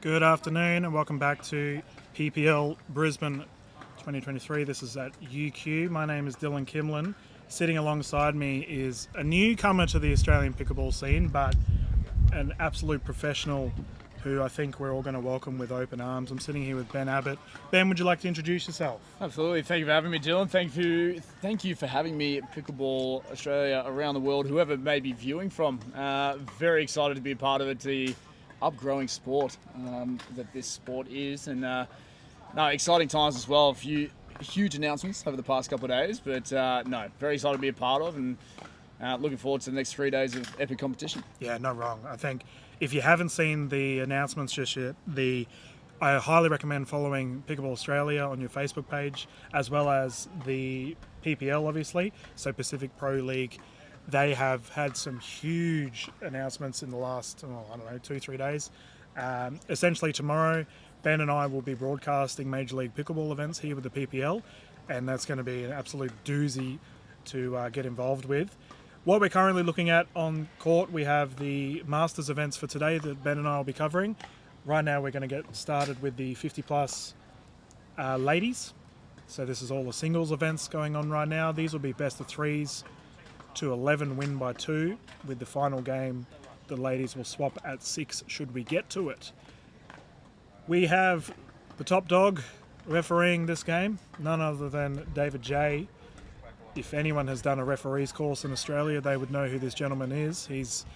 Good afternoon and welcome back to PPL Brisbane 2023. This is at UQ. My name is Dylan Kimlin. Sitting alongside me is a newcomer to the Australian pickleball scene, but an absolute professional who I think we're all going to welcome with open arms. I'm sitting here with Ben Abbott. Ben, would you like to introduce yourself? Absolutely. Thank you for having me, Dylan. Thank you for having me at Pickleball Australia, around the world, whoever may be viewing from. Very excited to be a part of it, the upgrowing sport that this sport is. And exciting times as well. A few huge announcements over the past couple of days, but very excited to be a part of, and looking forward to the next 3 days of epic competition. Yeah, not wrong. I think if you haven't seen the announcements just yet, I highly recommend following Pickleball Australia on your Facebook page, as well as the PPL, obviously, so Pacific Pro League. They have had some huge announcements in the last, 2-3 days. Essentially tomorrow, Ben and I will be broadcasting Major League Pickleball events here with the PPL, and that's going to be an absolute doozy to get involved with. What we're currently looking at on court, we have the Masters events for today that Ben and I will be covering. Right now we're going to get started with the 50 plus ladies. So this is all the singles events going on right now. These will be best of threes to 11 win by 2, with the final game the ladies will swap at 6 should we get to it. We have the top dog refereeing this game, none other than David J. If anyone has done a referee's course in Australia, they would know who this gentleman is. He's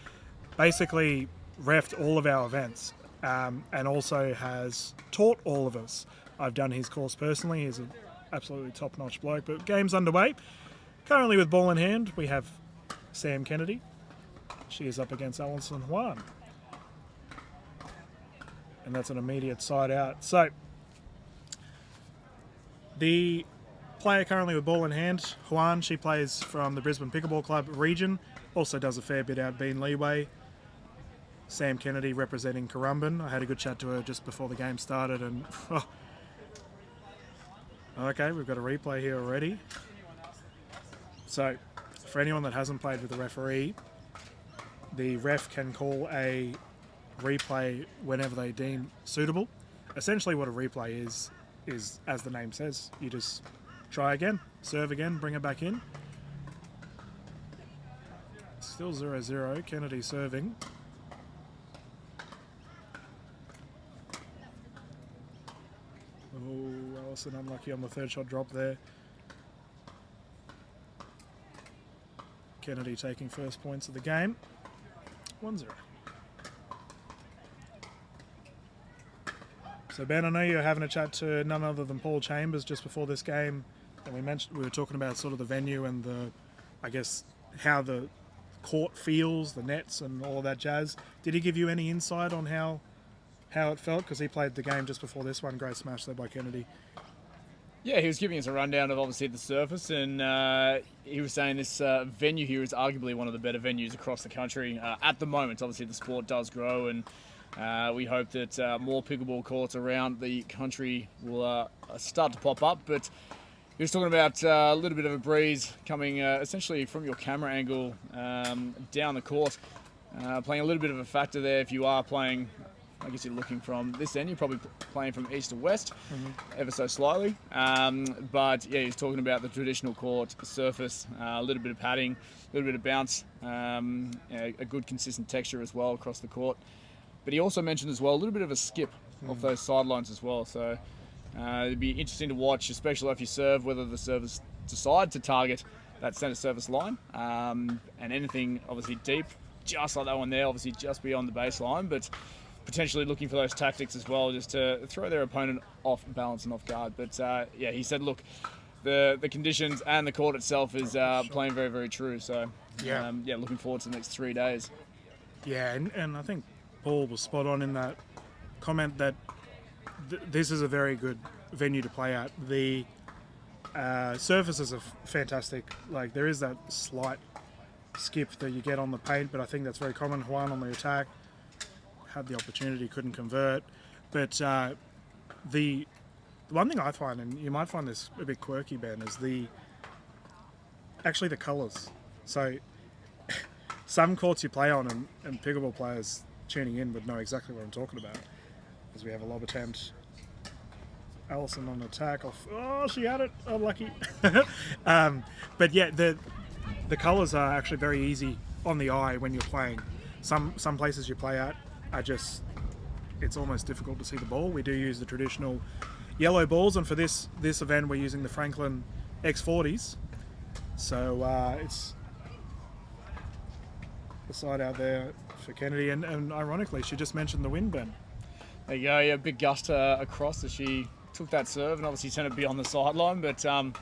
basically reffed all of our events, and also has taught all of us. I've done his course personally. He's an absolutely top-notch bloke. But game's underway. Currently with ball in hand, we have Sam Kennedy. She is up against Alison Huang. And that's an immediate side out. So, the player currently with ball in hand, Huang, she plays from the Brisbane Pickleball Club region. Also does a fair bit out Bean Leeway. Sam Kennedy representing Currumbin. I had a good chat to her just before the game started, and okay, we've got a replay here already. So, for anyone that hasn't played with the referee, the ref can call a replay whenever they deem suitable. Essentially what a replay is as the name says, you just try again, serve again, bring it back in. Still 0-0, Kennedy serving. Oh, Alison unlucky on the third shot drop there. Kennedy taking first points of the game. 1-0. So Ben, I know you're having a chat to none other than Paul Chambers just before this game, and we were talking about sort of the venue and how the court feels, the nets and all of that jazz. Did he give you any insight on how it felt? Because he played the game just before this one. Great smash there by Kennedy. Yeah, he was giving us a rundown of obviously the surface, and he was saying this venue here is arguably one of the better venues across the country at the moment. Obviously the sport does grow, and we hope that more pickleball courts around the country will start to pop up. But he was talking about a little bit of a breeze coming essentially from your camera angle down the court, playing a little bit of a factor there. If you are playing, I guess you're looking from this end, you're probably playing from east to west, ever so slightly. But yeah, he's talking about the traditional court surface, a little bit of padding, a little bit of bounce, a good consistent texture as well across the court. But he also mentioned as well a little bit of a skip off those sidelines as well. So it'd be interesting to watch, especially if you serve, whether the servers decide to target that centre service line, and anything obviously deep, just like that one there, obviously just beyond the baseline, but potentially looking for those tactics as well, just to throw their opponent off balance and off guard. But yeah, he said, look, the conditions and the court itself is playing very, very true. So looking forward to the next 3 days. Yeah, and I think Paul was spot on in that comment that this is a very good venue to play at. The surfaces are fantastic. Like, there is that slight skip that you get on the paint, but I think that's very common. Juan on the attack had the opportunity, couldn't convert. But the one thing I find, and you might find this a bit quirky, Ben, is the colours. So some courts you play on, and pickleball players tuning in would know exactly what I'm talking about. as we have a lob attempt. Alison on attack. Oh, she had it. Unlucky. But yeah, the colours are actually very easy on the eye when you're playing. Some places you play at are just, it's almost difficult to see the ball. We do use the traditional yellow balls, and for this event we're using the Franklin X40s. So it's the side out there for Kennedy, and ironically she just mentioned the wind, Ben. There you go, yeah, big gust across as she took that serve and obviously sent it beyond the sideline, but we'll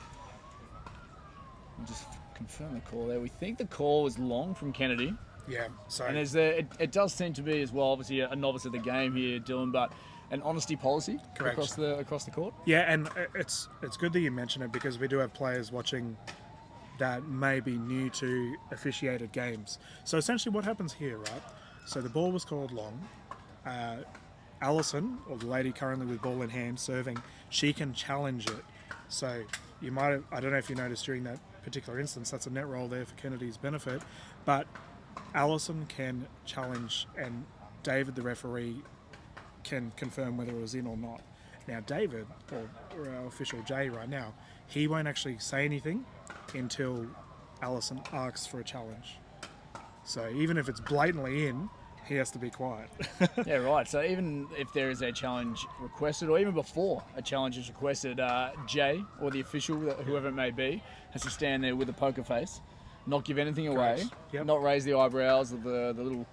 just confirm the call there. We think the call was long from Kennedy. Yeah, so and it does seem to be as well, obviously a novice at the game here, Dylan, but an honesty policy across the court. Yeah, and it's good that you mention it, because we do have players watching that may be new to officiated games. So essentially what happens here, right? So the ball was called long. Alison, or the lady currently with ball in hand serving, she can challenge it. So you might have, I don't know if you noticed during that particular instance, that's a net roll there for Kennedy's benefit, but Alison can challenge, and David, the referee, can confirm whether it was in or not. Now David, or our official Jay right now, he won't actually say anything until Alison asks for a challenge. So even if it's blatantly in, he has to be quiet. Yeah, right. So even if there is a challenge requested, or even before a challenge is requested, Jay, or the official, whoever it may be, has to stand there with a poker face, not give anything away, Yep. not raise the eyebrows or the little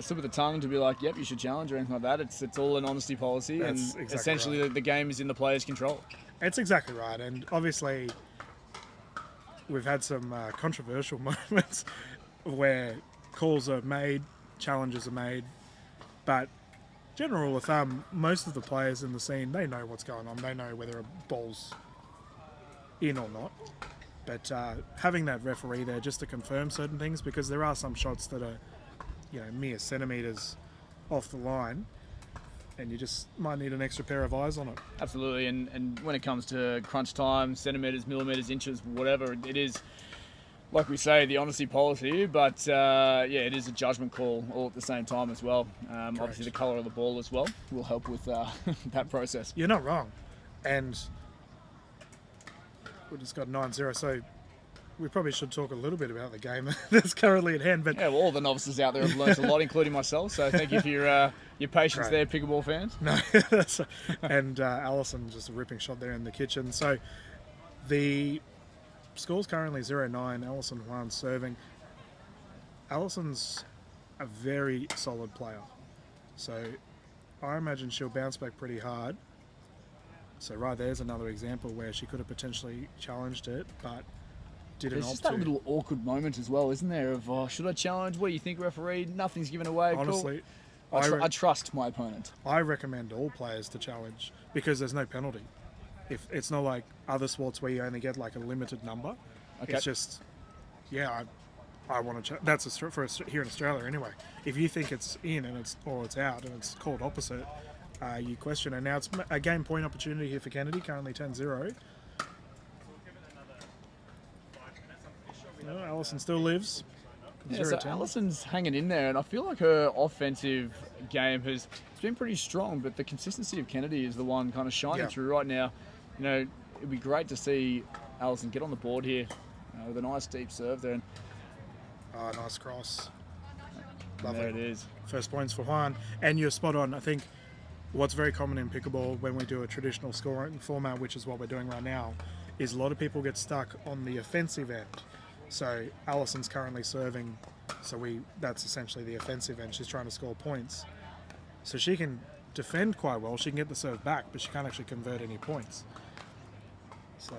slip of the tongue to be like, yep, you should challenge, or anything like that. It's all an honesty policy, That's and exactly essentially right. the game is in the player's control. It's exactly right, and obviously we've had some controversial moments where calls are made, challenges are made, but general rule of thumb, most of the players in the scene, they know what's going on. They know whether a ball's in or not. But having that referee there just to confirm certain things, because there are some shots that are, mere centimetres off the line, and you just might need an extra pair of eyes on it. Absolutely, and when it comes to crunch time, centimetres, millimetres, inches, whatever, it is, like we say, the honesty policy, but it is a judgment call all at the same time as well. Obviously the colour of the ball as well will help with that process. You're not wrong. And we just got 9-0, so we probably should talk a little bit about the game that's currently at hand. But yeah, well, all the novices out there have learnt a lot, including myself, so thank you for your patience there, Pickleball fans. No, and Alison, just a ripping shot there in the kitchen. So the score's currently 0-9, Alison Huang serving. Alison's a very solid player, so I imagine she'll bounce back pretty hard. So right there's another example where she could have potentially challenged it, but didn't There's opt just that to. little awkward moment as well, isn't there, of should I challenge? What do you think, referee? Nothing's given away. Honestly, cool. I trust my opponent. I recommend all players to challenge, because there's no penalty. If it's not like other sports where you only get like a limited number. Okay. It's just, I want to. That's for here in Australia anyway. If you think it's in and it's out and it's called opposite, you question it. Now it's a game point opportunity here for Kennedy, currently 10-0. Alison still lives. Yeah, so 0-10. Alison's hanging in there, and I feel like her offensive game has been pretty strong, but the consistency of Kennedy is the one kind of shining through right now. It'd be great to see Alison get on the board here with a nice deep serve there. Nice cross. Lovely. There it is. First points for Huang. And you're spot on. I think what's very common in pickleball when we do a traditional scoring format, which is what we're doing right now, is a lot of people get stuck on the offensive end. So Alison's currently serving, so that's essentially the offensive end. She's trying to score points. So she can defend quite well. She can get the serve back, but she can't actually convert any points. So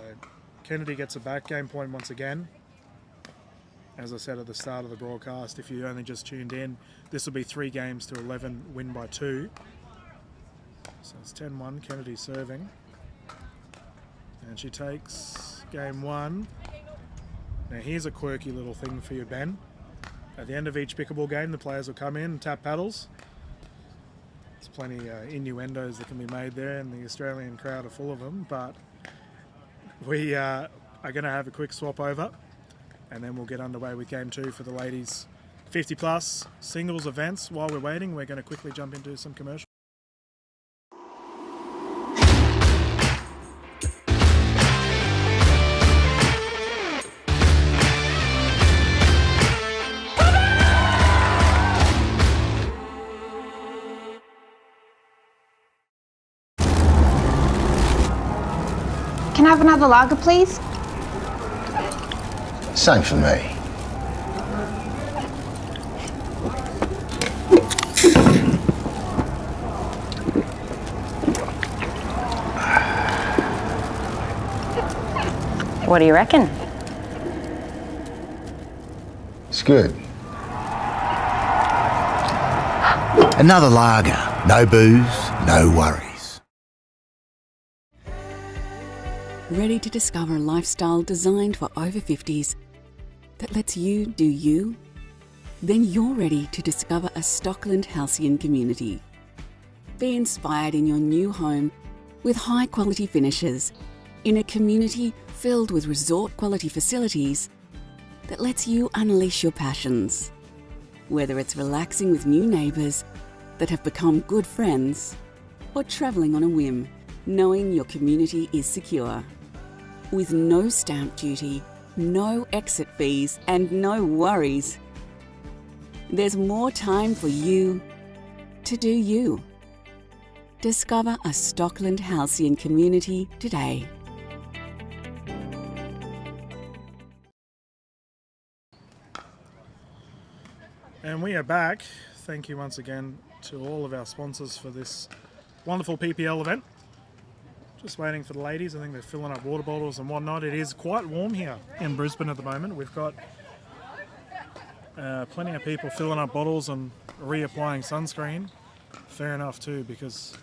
Kennedy gets it back. Game point once again. As I said at the start of the broadcast, if you only just tuned in, this will be 3 games to 11, win by 2. So it's 10-1, Kennedy serving. And she takes game 1. Now here's a quirky little thing for you, Ben. At the end of each pickleball game, the players will come in and tap paddles. There's plenty innuendos that can be made there, and the Australian crowd are full of them, but we are going to have a quick swap over, and then we'll get underway with game 2 for the ladies 50 plus singles events. While we're waiting, we're going to quickly jump into some commercials. Can I have another lager, please? Same for me. What do you reckon? It's good. Another lager. No booze, no worries. Ready to discover a lifestyle designed for over 50s that lets you do you? Then you're ready to discover a Stockland Halcyon community. Be inspired in your new home with high-quality finishes in a community filled with resort-quality facilities that lets you unleash your passions. Whether it's relaxing with new neighbours that have become good friends or travelling on a whim, knowing your community is secure. With no stamp duty, no exit fees and no worries. There's more time for you to do you. Discover a Stockland Halcyon community today. And we are back. Thank you once again to all of our sponsors for this wonderful PPL event. Just waiting for the ladies. I think they're filling up water bottles and whatnot. It is quite warm here in Brisbane at the moment. We've got plenty of people filling up bottles and reapplying sunscreen. Fair enough too, because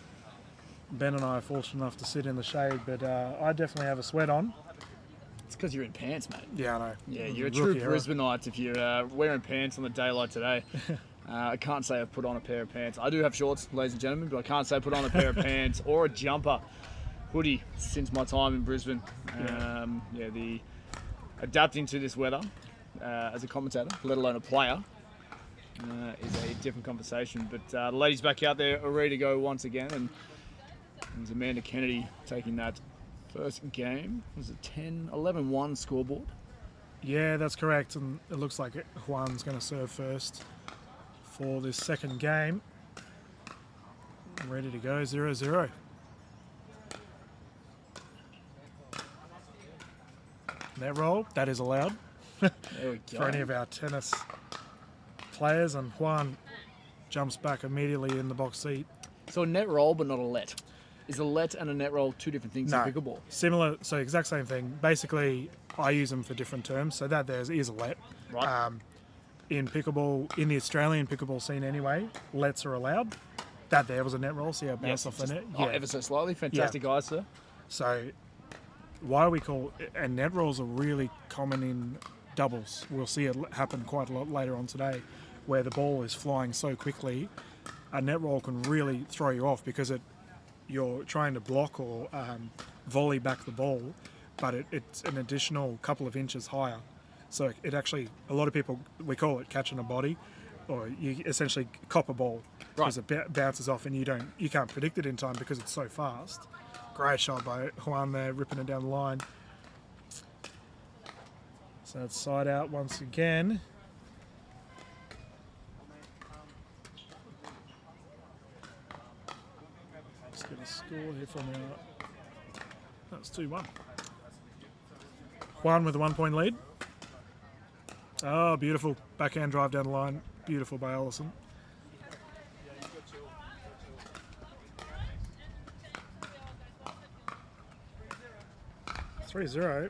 Ben and I are fortunate enough to sit in the shade, but I definitely have a sweat on. It's because you're in pants, mate. Yeah, I know. Yeah, you're a true Brisbaneite if you're wearing pants on the day like today. I can't say I've put on a pair of pants. I do have shorts, ladies and gentlemen, but I can't say I put on a pair of pants or a jumper, hoodie since my time in Brisbane. The adapting to this weather as a commentator, let alone a player, is a different conversation. But the ladies back out there are ready to go once again, and there's Amanda Kennedy taking that first game. Was it 11-1 scoreboard? Yeah, that's correct, and it looks like Huang's going to serve first for this second game. Ready to go, 0-0. Net roll, that is allowed. There we go. For any of our tennis players, and Huang jumps back immediately in the box seat. So a net roll, but not a let. Is a let and a net roll two different things in pickleball? Similar, so exact same thing. Basically, I use them for different terms. So that there is a let. Right. In pickleball, in the Australian pickleball scene anyway, lets are allowed. That there was a net roll, see how it bounced off the net? Yeah. Ever so slightly. Fantastic eyes, sir. So why we call, and net rolls are really common in doubles. We'll see it happen quite a lot later on today, where the ball is flying so quickly. A net roll can really throw you off because you're trying to block or volley back the ball, but it's an additional couple of inches higher. So it actually, a lot of people, we call it catching a body, or you essentially cop a ball because it bounces off and you can't predict it in time because it's so fast. Great shot by Huang there, ripping it down the line. So it's side out once again. Let's get a score here from our... That's 2-1. Huang with a 1 point lead. Oh, beautiful. Backhand drive down the line. Beautiful by Alison. Three 0.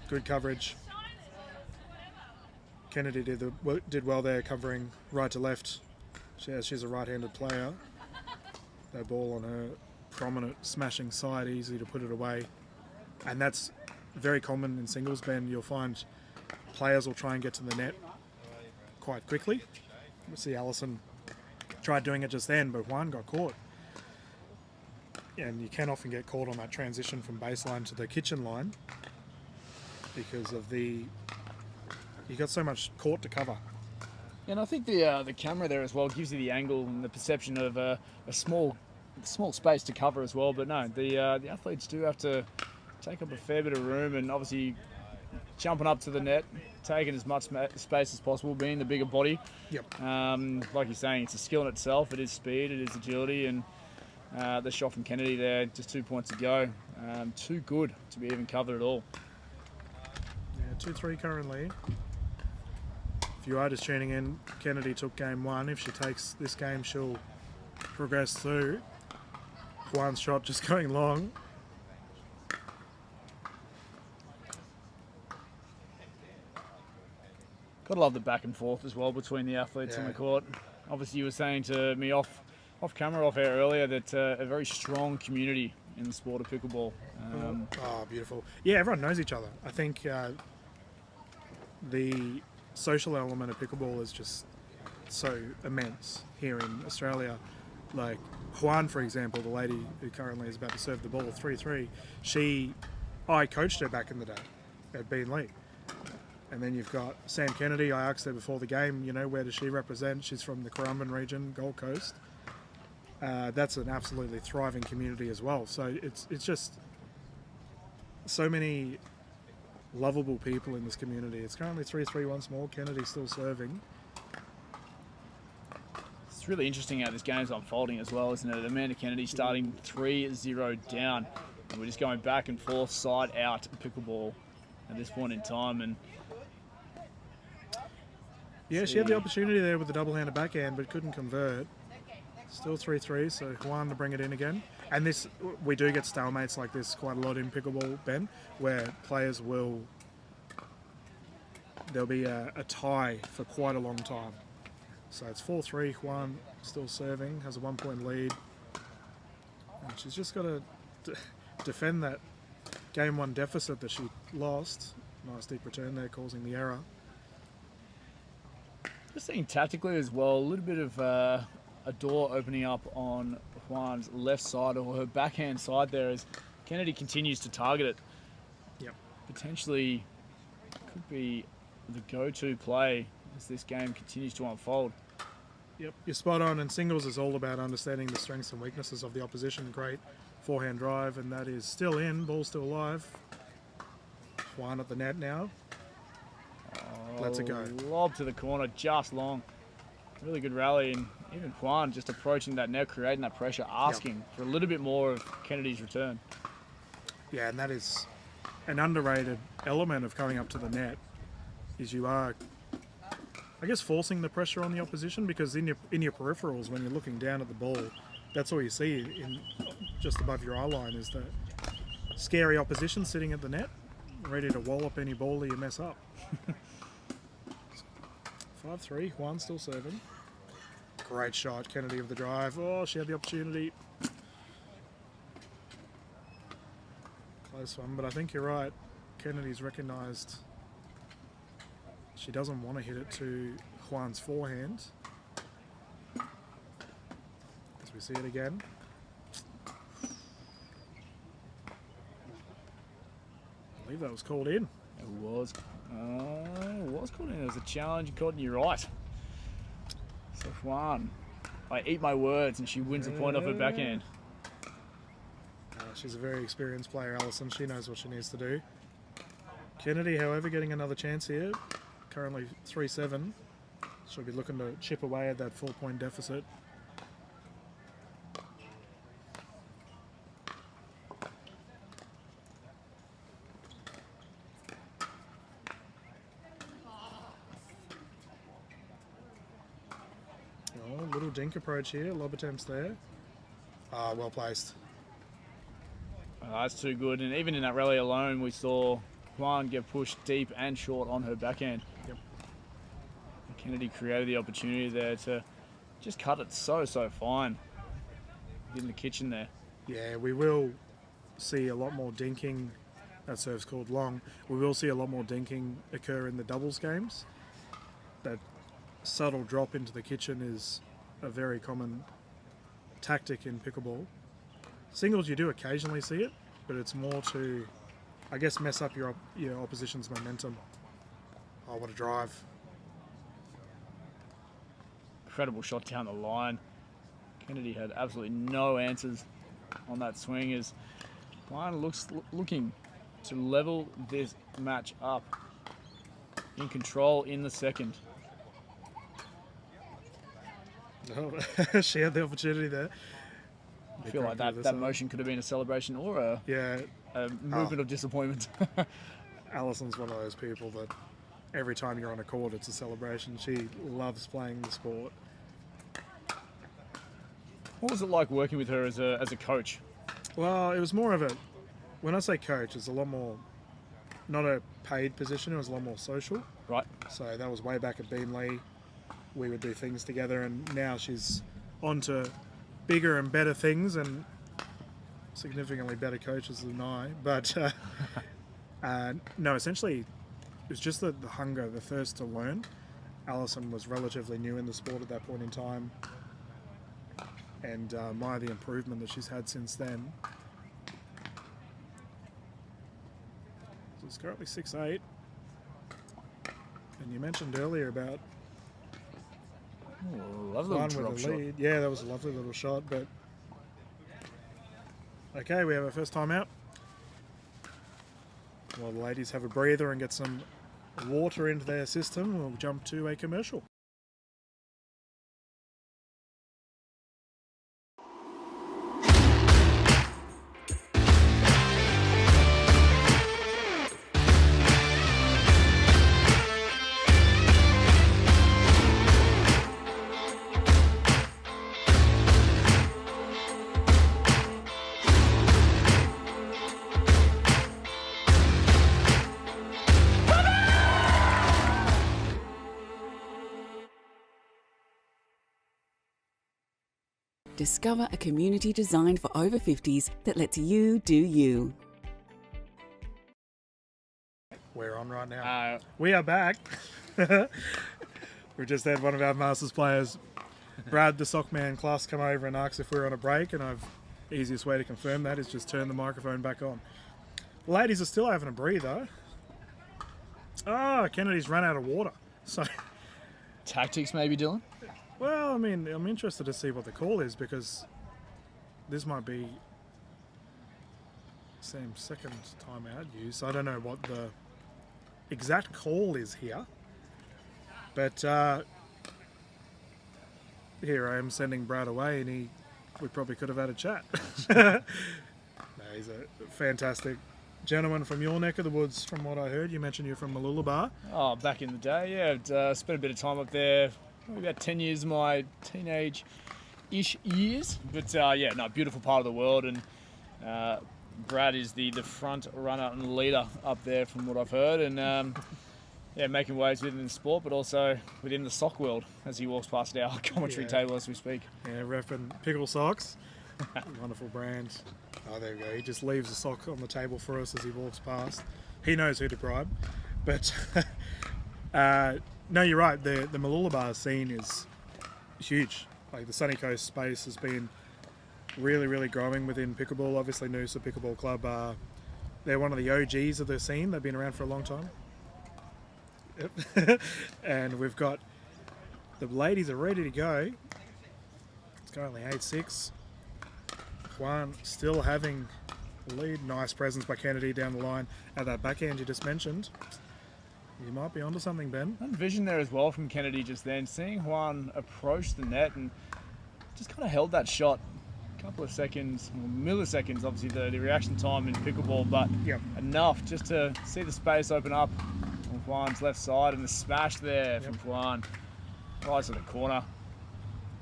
Good coverage. Kennedy did well there, covering right to left. She's a right-handed player. No ball on her prominent smashing side, easy to put it away. And that's very common in singles, Ben. You'll find players will try and get to the net quite quickly. We'll see Alison tried doing it just then, but Huang got caught. And you can often get caught on that transition from baseline to the kitchen line because of you got so much court to cover. And I think the camera there as well gives you the angle and the perception of a small space to cover as well. But no, the athletes do have to take up a fair bit of room, and obviously jumping up to the net, taking as much space as possible, being the bigger body. Yep. Like you're saying, it's a skill in itself. It is speed, it is agility, and the shot from Kennedy there, just 2 points to go. Too good to be even covered at all. Yeah, 2-3 currently. If you are just tuning in, Kennedy took game 1. If she takes this game, she'll progress through. Huang's shot just going long. Gotta love the back and forth as well between the athletes on the court. Obviously, you were saying to me off camera, off air earlier, that a very strong community in the sport of pickleball. Oh, beautiful. Yeah, everyone knows each other. I think the social element of pickleball is just so immense here in Australia. Like Huang, for example, the lady who currently is about to serve the ball 3-3, I coached her back in the day at Bean League. And then you've got Sam Kennedy. I asked her before the game, where does she represent? She's from the Currumbin region, Gold Coast. That's an absolutely thriving community as well. So it's just so many lovable people in this community. It's currently 3-3 once more. Kennedy still serving. It's really interesting how this game's unfolding as well, isn't it? Amanda Kennedy starting 3-0 down. And we're just going back and forth, side out pickleball at this point in time. And yeah, she had the opportunity there with the double-handed backhand, but couldn't convert. Still 3-3, so Huang to bring it in again. And this, we do get stalemates like this quite a lot in pickleball, Ben, where players there'll be a tie for quite a long time. So it's 4-3, Huang still serving, has a 1-point lead. And she's just got to defend that game 1 deficit that she lost. Nice deep return there, causing the error. just seeing tactically as well, a little bit of a door opening up on Huang's left side or her backhand side there as Kennedy continues to target it. Yep. Potentially could be the go-to play as this game continues to unfold. Yep, you're spot on, and singles is all about understanding the strengths and weaknesses of the opposition. Great forehand drive, and that is still in, ball still alive. Huang at the net now. Let's it go. Lob to the corner, just long. Really good rally, and even Huang just approaching that net, creating that pressure, asking for a little bit more of Kennedy's return. Yeah, and that is an underrated element of coming up to the net, is you are, I guess, forcing the pressure on the opposition, because in your peripherals, when you're looking down at the ball, that's all you see in just above your eye line is the scary opposition sitting at the net, ready to wallop any ball that you mess up. 5-3, Huang still serving. Great shot, Kennedy of the drive. Oh, she had the opportunity. Close one, but I think you're right. Kennedy's recognised she doesn't want to hit it to Huang's forehand. As we see it again. I believe that was called in. It was called in. It was a challenge called in, you're right. So Huang, I eat my words, and she wins a point off her backhand. She's a very experienced player, Alison. She knows what she needs to do. Kennedy, however, getting another chance here. Currently 3-7. She'll be looking to chip away at that 4-point deficit. Oh, little dink approach here. Lob attempts there. Well placed. That's too good. And even in that rally alone, we saw Huang get pushed deep and short on her backhand. Yep. And Kennedy created the opportunity there to just cut it so fine. In the kitchen there. Yeah, we will see a lot more dinking. That serve's called long. We will see a lot more dinking occur in the doubles games. That subtle drop into the kitchen is a very common tactic in pickleball. Singles, you do occasionally see it, but it's more to, I guess, mess up your opposition's momentum. Oh, what a drive. Incredible shot down the line. Kennedy had absolutely no answers on that swing as Huang looking to level this match up. In control in the second. Oh, she had the opportunity there. I feel like that motion could have been a celebration or a movement of disappointment. Alison's one of those people that every time you're on a court, it's a celebration. She loves playing the sport. What was it like working with her as a coach? Well, it was more of a, when I say coach, it's a lot more, not a paid position, it was a lot more social. Right. So that was way back at Beamley. We would do things together, and now she's on to bigger and better things and significantly better coaches than I. But no, essentially, it was just the hunger, the thirst to learn. Alison was relatively new in the sport at that point in time, and the improvement that she's had since then. So it's currently 6'8", and you mentioned earlier about lovely one drop with the shot. lead. Yeah, that was a lovely little shot, but okay, we have our first time out. While the ladies have a breather and get some water into their system, we'll jump to a commercial. Discover a community designed for over 50s that lets you do you. We're on right now. We are back. We just had one of our Masters players, Brad the Sockman class, come over and ask if we're on a break, and the easiest way to confirm that is just turn the microphone back on. The ladies are still having a breather. Oh, Kennedy's run out of water. So, Tactics maybe, Dylan? well, I mean, I'm interested to see what the call is, because this might be Sam's second time out use. I don't know what the exact call is here, but here I am sending Brad away, and we probably could have had a chat. No, he's a fantastic gentleman from your neck of the woods, from what I heard. You mentioned you're from Mooloolaba. Oh, back in the day, yeah. I'd spent a bit of time up there, probably about 10 years of my teenage-ish years. But beautiful part of the world, and Brad is the front runner and leader up there from what I've heard, and making waves within the sport, but also within the sock world as he walks past our commentary table as we speak. Yeah, repping Pickle Socks. Wonderful brand. Oh, there we go. He just leaves a sock on the table for us as he walks past. He knows who to bribe. But no, you're right. The Mooloolaba scene is huge. Like, the Sunny Coast space has been really, really growing within pickleball. Obviously, Noosa Pickleball Club, they're one of the OGs of the scene. They've been around for a long time. Yep. And we've got the ladies are ready to go. It's currently 8-6. Huang still having the lead. Nice presence by Kennedy down the line at that backhand you just mentioned. You might be onto something, Ben. And vision there as well from Kennedy just then, seeing Huang approach the net and just kind of held that shot a couple of seconds, or milliseconds, obviously the reaction time in pickleball, but enough just to see the space open up on Huang's left side, and the smash there from Huang right to the corner.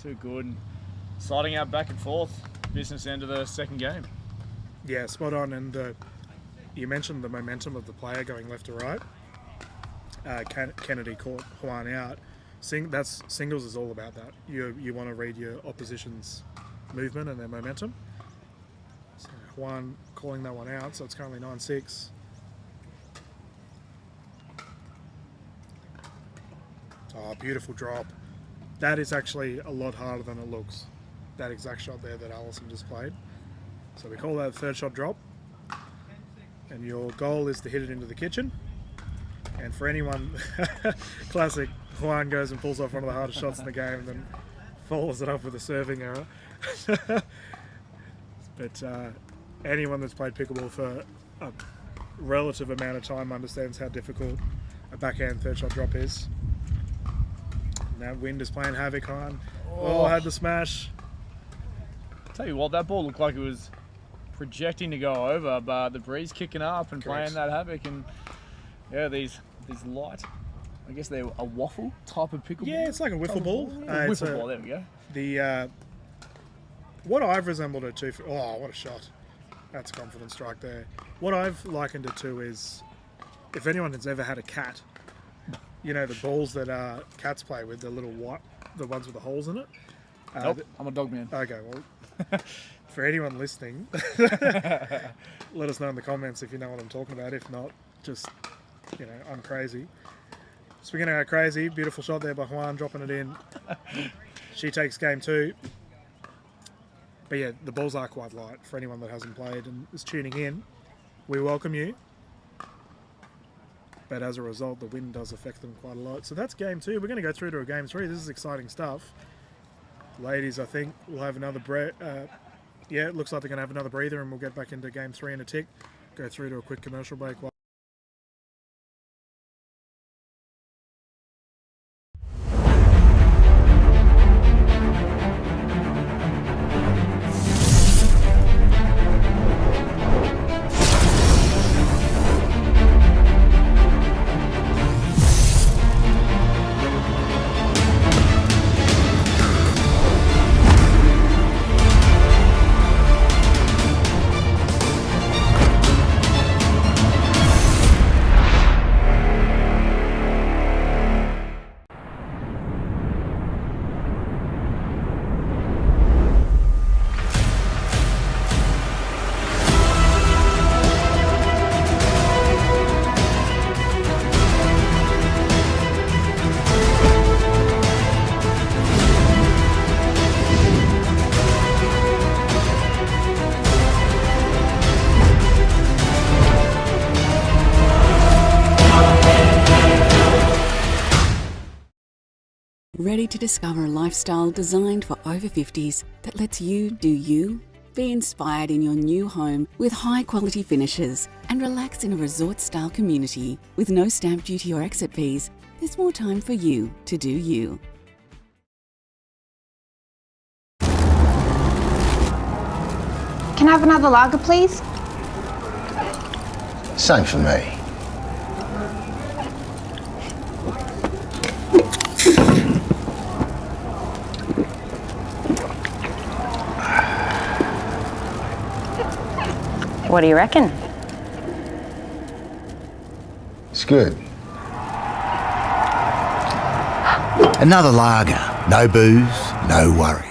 Too good. And sliding out back and forth, business end of the second game. Yeah, spot on. And you mentioned the momentum of the player going left to right. Kennedy caught Huang out. Singles is all about that. You want to read your opposition's movement and their momentum. So Huang calling that one out, so it's currently 9-6. Oh, beautiful drop. That is actually a lot harder than it looks. That exact shot there that Alison just played. So we call that a third shot drop. And your goal is to hit it into the kitchen. And for anyone, classic, Huang goes and pulls off one of the hardest shots in the game and then follows it up with a serving error. But anyone that's played pickleball for a relative amount of time understands how difficult a backhand third shot drop is. And that wind is playing havoc on. Oh, had the smash. Tell you what, that ball looked like it was projecting to go over, but the breeze kicking up and Correct. playing that havoc, and yeah, these light, I guess they're a waffle type of pickleball. Yeah, it's like a wiffle ball. Yeah, It's wiffle ball. There we go. the what I've resembled it to. Oh, what a shot! That's a confident strike there. What I've likened it to is, if anyone has ever had a cat, you know the balls that cats play with, the little white, the ones with the holes in it. Nope, I'm a dog man. Okay, well, for anyone listening, let us know in the comments if you know what I'm talking about. If not, just, you know, I'm crazy. So we're going to go crazy. Beautiful shot there by Huang, dropping it in. She takes game 2. But yeah, the balls are quite light for anyone that hasn't played and is tuning in. We welcome you. But as a result, the wind does affect them quite a lot. So that's game 2. We're going to go through to a game 3. This is exciting stuff. Ladies, I think we'll have another yeah, it looks like they're going to have another breather, and we'll get back into game 3 in a tick. Go through to a quick commercial break. Ready to discover a lifestyle designed for over 50s that lets you do you? Be inspired in your new home with high quality finishes and relax in a resort style community. With no stamp duty or exit fees, there's more time for you to do you. Can I have another lager, please? Same for me. What do you reckon? It's good. Another lager. No booze, no worries.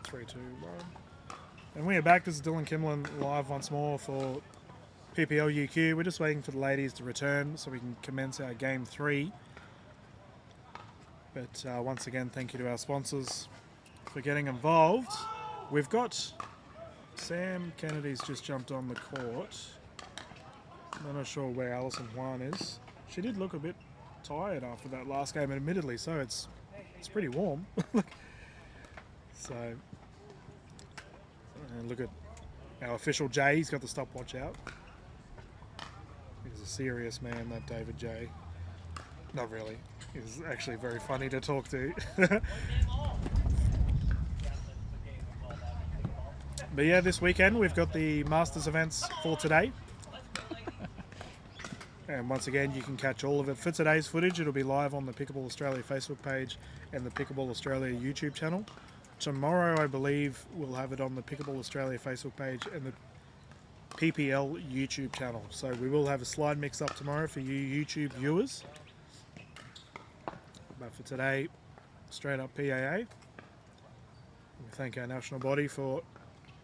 Three, two, one. And we are back. This is Dylan Kimlin live once more for PPL UQ. We're just waiting for the ladies to return so we can commence our game 3. But once again, thank you to our sponsors for getting involved. We've got Sam Kennedy's just jumped on the court. I'm not sure where Alison Huang is. She did look a bit tired after that last game, and admittedly so. It's pretty warm. So, and look at our official Jay. He's got the stopwatch out. He's a serious man, that David Jay. Not really. He's actually very funny to talk to. But yeah, this weekend we've got the Masters events for today. And once again, you can catch all of it. For today's footage, it'll be live on the Pickleball Australia Facebook page and the Pickleball Australia YouTube channel. Tomorrow, I believe, we'll have it on the Pickleball Australia Facebook page and the PPL YouTube channel. So we will have a slide mix up tomorrow for you YouTube viewers. But for today, straight up PAA. We thank our national body for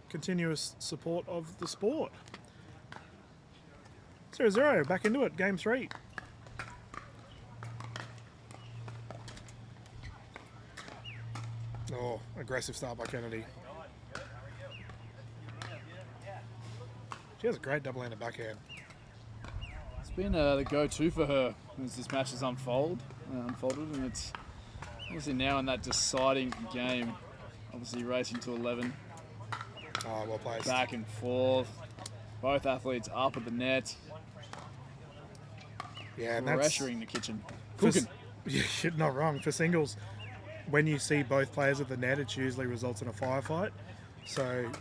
continuous support of the sport. 0-0, back into it, game 3. Oh, aggressive start by Kennedy. She has a great double-handed backhand. It's been the go-to for her as this match has unfolded, and it's obviously now in that deciding game. Obviously racing to 11. Oh, well placed. Back and forth. Both athletes up at the net. Yeah, and that's pressuring the kitchen. for, Cooking. yeah, not wrong. For singles, when you see both players at the net, it usually results in a firefight. So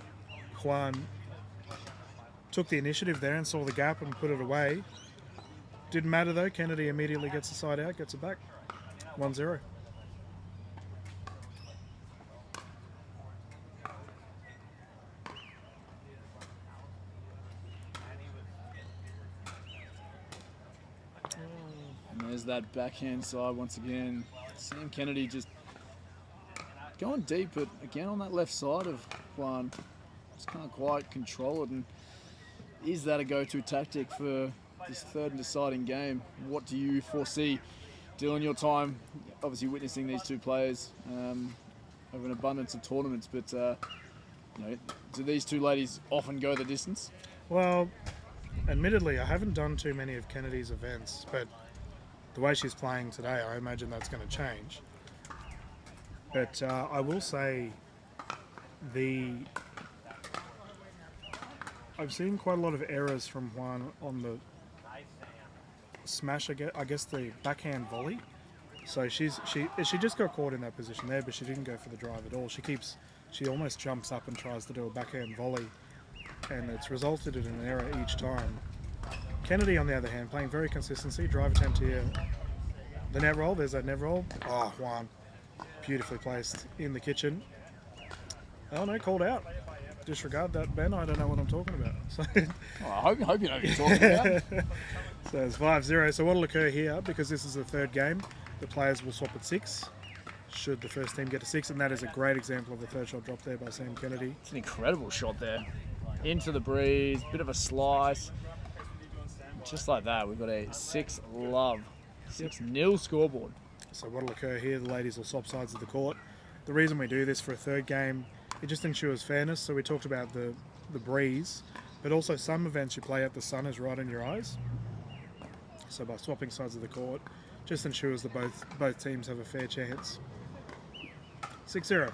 Huang took the initiative there and saw the gap and put it away. Didn't matter though. Kennedy immediately gets the side out, gets it back. 1-0. And there's that backhand side once again. Sam Kennedy just going deep, but again on that left side of Huang. Just can't quite control it. And is that a go-to tactic for this third and deciding game? What do you foresee, Dylan, your time obviously witnessing these two players over an abundance of tournaments, but do these two ladies often go the distance? Well, admittedly, I haven't done too many of Kennedy's events, but the way she's playing today, I imagine that's going to change. But I will say I've seen quite a lot of errors from Huang on the smash, I guess the backhand volley. So she just got caught in that position there, but she didn't go for the drive at all. She almost jumps up and tries to do a backhand volley, and it's resulted in an error each time. Kennedy, on the other hand, playing very consistency. Drive attempt here. The net roll, there's that net roll. Oh, Huang, beautifully placed in the kitchen. Oh no, called out. Disregard that, Ben. I don't know what I'm talking about. So, I hope you know what you're talking about. so it's 5-0. So what will occur here, because this is the third game, the players will swap at 6. Should the first team get to 6, and that is a great example of the third shot drop there by Sam Kennedy. It's an incredible shot there. Into the breeze, bit of a slice. Just like that, we've got a 6-0 scoreboard. So what will occur here, the ladies will swap sides of the court. The reason we do this for a third game, it just ensures fairness. So we talked about the breeze, but also some events you play at, the sun is right in your eyes. So by swapping sides of the court, just ensures that both teams have a fair chance. 6-0.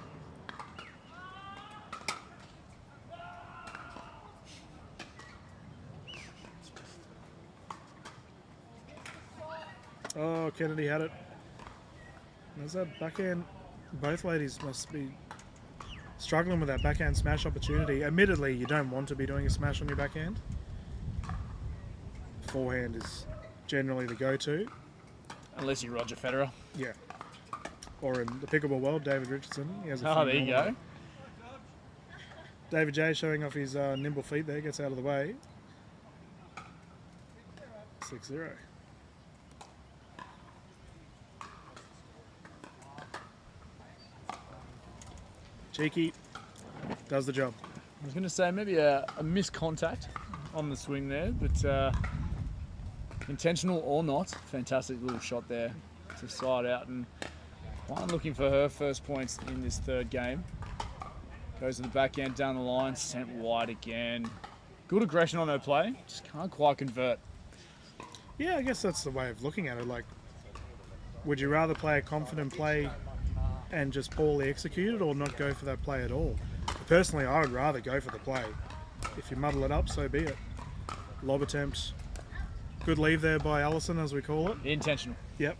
Oh, Kennedy had it. There's that backhand. Both ladies must be struggling with that backhand smash opportunity. Admittedly, you don't want to be doing a smash on your backhand. Forehand is generally the go-to. Unless you're Roger Federer. Yeah. Or in the pickleball world, David Richardson. He has a Oh, there you go. David J showing off his nimble feet there, gets out of the way. 6-0. Cheeky does the job. I was going to say maybe a missed contact on the swing there, but intentional or not, fantastic little shot there to side out. And Huang looking for her first points in this third game. Goes to the backhand down the line, sent wide again. Good aggression on her play, just can't quite convert. Yeah, I guess that's the way of looking at it. Like, would you rather play a confident play and just poorly execute it, or not go for that play at all? Personally, I would rather go for the play. If you muddle it up, so be it. Lob attempt. Good leave there by Alison, as we call it. Intentional. Yep.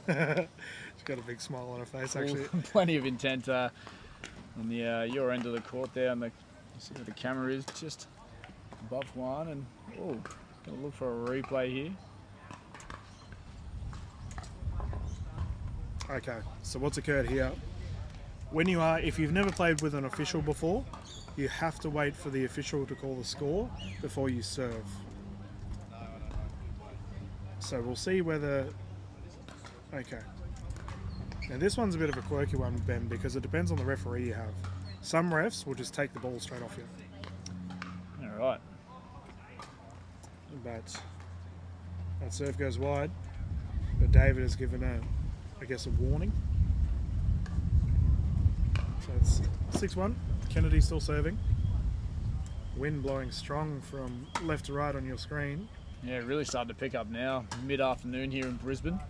She's got a big smile on her face, actually. Plenty of intent on the your end of the court there, and you see where the camera is, just above Huang, and gonna look for a replay here. Okay, so what's occurred here? If you've never played with an official before, you have to wait for the official to call the score before you serve. So we'll see whether... Okay. Now this one's a bit of a quirky one, Ben, because it depends on the referee you have. Some refs will just take the ball straight off you. All right. But that serve goes wide. But David has given a warning. So it's 6-1. Kennedy still serving. Wind blowing strong from left to right on your screen. Yeah, really starting to pick up now. Mid-afternoon here in Brisbane.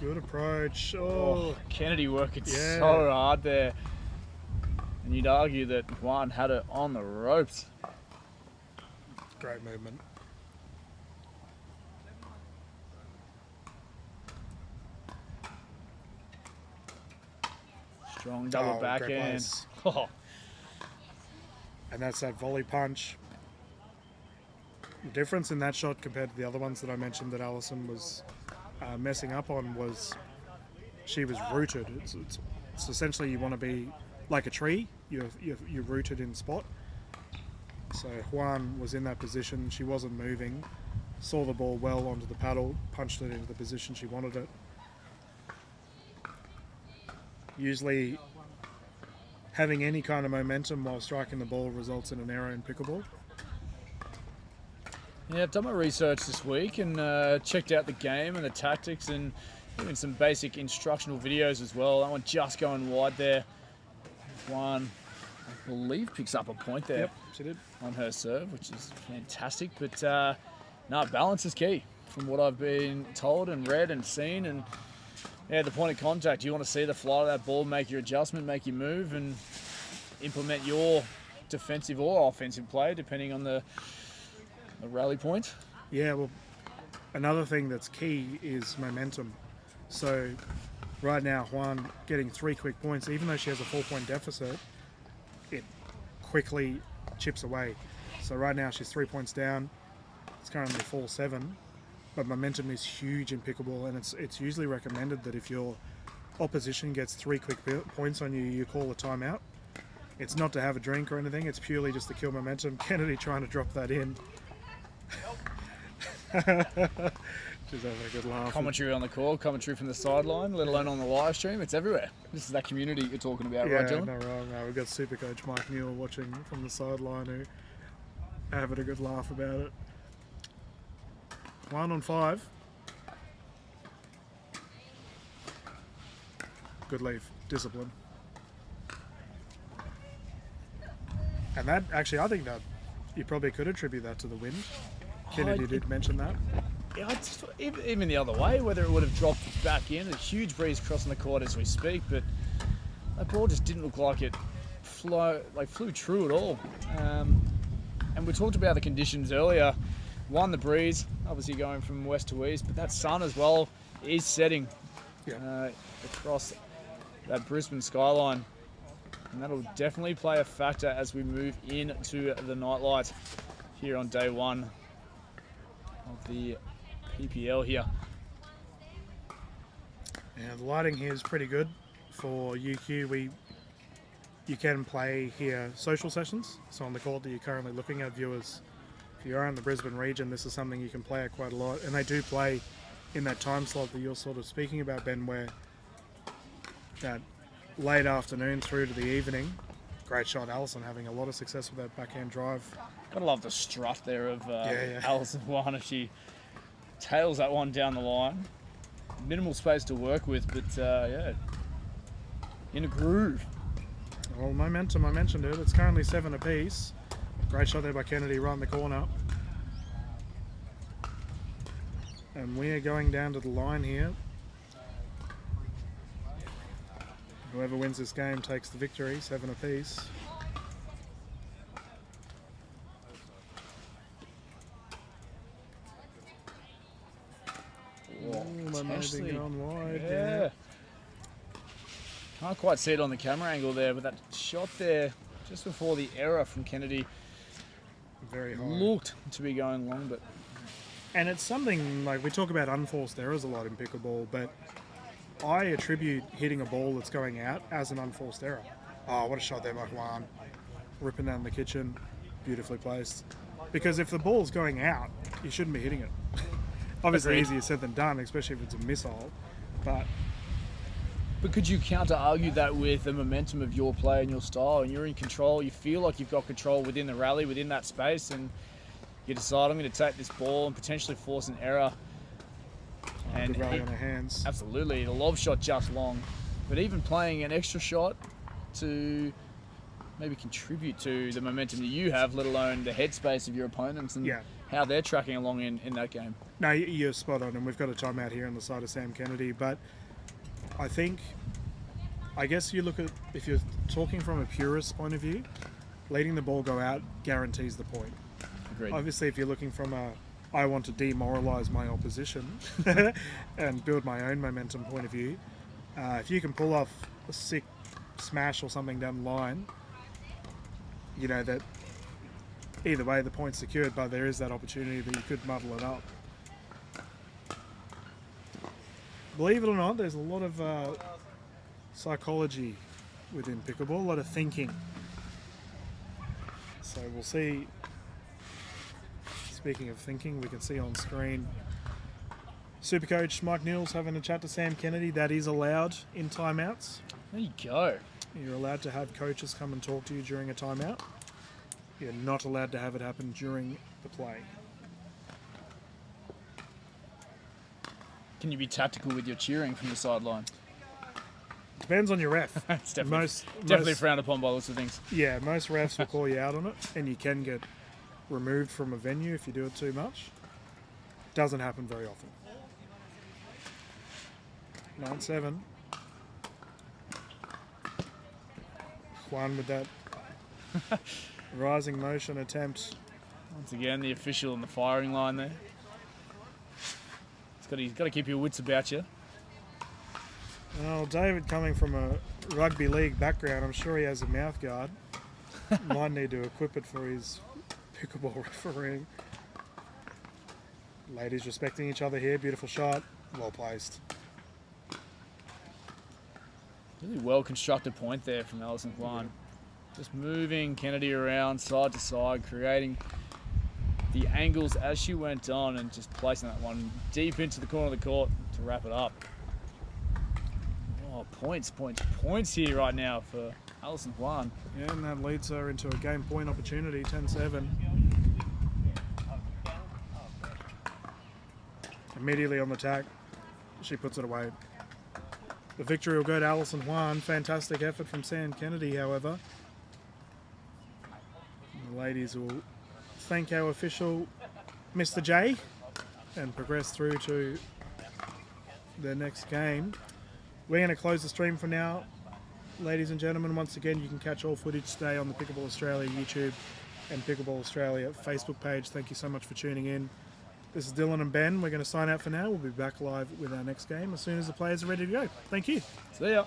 Good approach. Oh, Kennedy working Yeah. so hard there. And you'd argue that Huang had it on the ropes. Great movement. Strong double Great backhand. place. Oh, And that's that volley punch. The difference in that shot compared to the other ones that I mentioned that Alison was messing up on was she was rooted. It's essentially you want to be like a tree. You're rooted in spot. So Huang was in that position. She wasn't moving. Saw the ball well onto the paddle. Punched it into the position she wanted it. Usually having any kind of momentum while striking the ball results in an error in pickleball. yeah, I've done my research this week and checked out the game and the tactics and even some basic instructional videos as well. That one just going wide there. One, I believe, picks up a point there. Yep, she did. On her serve, which is fantastic. But no, balance is key from what I've been told and read and seen. And yeah, the point of contact, you want to see the flight of that ball, make your adjustment, make your move, and implement your defensive or offensive play, depending on the rally point. Yeah, well, another thing that's key is momentum. So right now, Huang getting 3 quick points, even though she has a 4-point deficit, it quickly chips away. So right now she's 3 points down. It's currently 4-7, but momentum is huge in pickleball, and it's usually recommended that if your opposition gets 3 quick points on you, you call a timeout. It's not to have a drink or anything. It's purely just to kill momentum. Kennedy trying to drop that in. She's having a good laugh. Commentary on the call, commentary from the sideline, let alone on the live stream. It's everywhere. This is that community you're talking about, Yeah, right, Dylan? no wrong. We've got Super Coach Mike Newell watching from the sideline who having a good laugh about it. 1 on 5. Good leave. Discipline. And that, actually, I think that you probably could attribute that to the wind. Kennedy did mention that. Yeah, even the other way, whether it would have dropped back in, a huge breeze crossing the court as we speak, but that ball just didn't look like it flew true at all. And we talked about the conditions earlier. One, the breeze, obviously going from west to east, but that sun as well is setting across that Brisbane skyline. And that'll definitely play a factor as we move into the nightlight here on day 1 of the PPL here. Yeah, the lighting here is pretty good for UQ. You can play here social sessions. So on the court that you're currently looking at, viewers, if you are in the Brisbane region, this is something you can play at quite a lot. And they do play in that time slot that you're sort of speaking about, Ben, where that late afternoon through to the evening. Great shot, Alison having a lot of success with that backhand drive. Gotta love the strut there of Yeah. Alison Huang as she tails that one down the line. Minimal space to work with, but yeah, in a groove. Well, momentum, I mentioned it. It's currently 7 apiece. Great shot there by Kennedy right in the corner. And we are going down to the line here. Whoever wins this game takes the victory, 7 apiece. That may have been gone wide. Yeah. Can't quite see it on the camera angle there, but that shot there just before the error from Kennedy Very high. looked to be going long, but And it's something, like, we talk about unforced errors a lot in pickleball, but I attribute hitting a ball that's going out as an unforced error. Oh, what a shot there by Huang. Ripping down the kitchen. Beautifully placed. Because if the ball's going out, you shouldn't be hitting it. Obviously Agreed. easier said than done, especially if it's a missile. But But could you counter-argue that with the momentum of your play and your style, and you're in control, you feel like you've got control within the rally, within that space, and you decide, I'm going to take this ball and potentially force an error. Good rally on her hands. Absolutely, the lob shot just long. But even playing an extra shot to maybe contribute to the momentum that you have, let alone the headspace of your opponents and how they're tracking along in that game. No, you're spot on, and we've got a timeout here on the side of Sam Kennedy, but I guess you look at, if you're talking from a purist point of view, letting the ball go out guarantees the point. Agreed. Obviously, if you're looking from a, I want to demoralise my opposition and build my own momentum point of view, if you can pull off a sick smash or something down the line, you know that either way the point's secured, but there is that opportunity that you could muddle it up. Believe it or not, there's a lot of psychology within pickleball, a lot of thinking. So we'll see. Speaking of thinking, we can see on screen Supercoach Mike Neal's having a chat to Sam Kennedy. That is allowed in timeouts. There you go. You're allowed to have coaches come and talk to you during a timeout. You're not allowed to have it happen during the play. Can you be tactical with your cheering from the sideline? Depends on your ref. It's definitely frowned upon by lots of things. Yeah, most refs will call you out on it, and you can get removed from a venue if you do it too much. Doesn't happen very often. 9-7. Huang with that rising motion attempt. Once again, the official on the firing line there. He's got to keep your wits about you. Well, David, coming from a rugby league background, I'm sure he has a mouth guard. Might need to equip it for his pickleball refereeing. Ladies respecting each other here. Beautiful shot. Well placed. Really well constructed point there from Alison Huang. Just moving Kennedy around side to side, creating the angles as she went on and just placing that one deep into the corner of the court to wrap it up. Oh, points here right now for Alison Huang. Yeah, and that leads her into a game point opportunity, 10-7. Immediately on the tack, she puts it away. The victory will go to Alison Huang. Fantastic effort from Sam Kennedy, however. The ladies will thank our official, Mr. J, and progress through to their next game. We're going to close the stream for now. Ladies and gentlemen, once again, you can catch all footage today on the Pickleball Australia YouTube and Pickleball Australia Facebook page. Thank you so much for tuning in. This is Dylan and Ben. We're going to sign out for now. We'll be back live with our next game as soon as the players are ready to go. Thank you. See ya.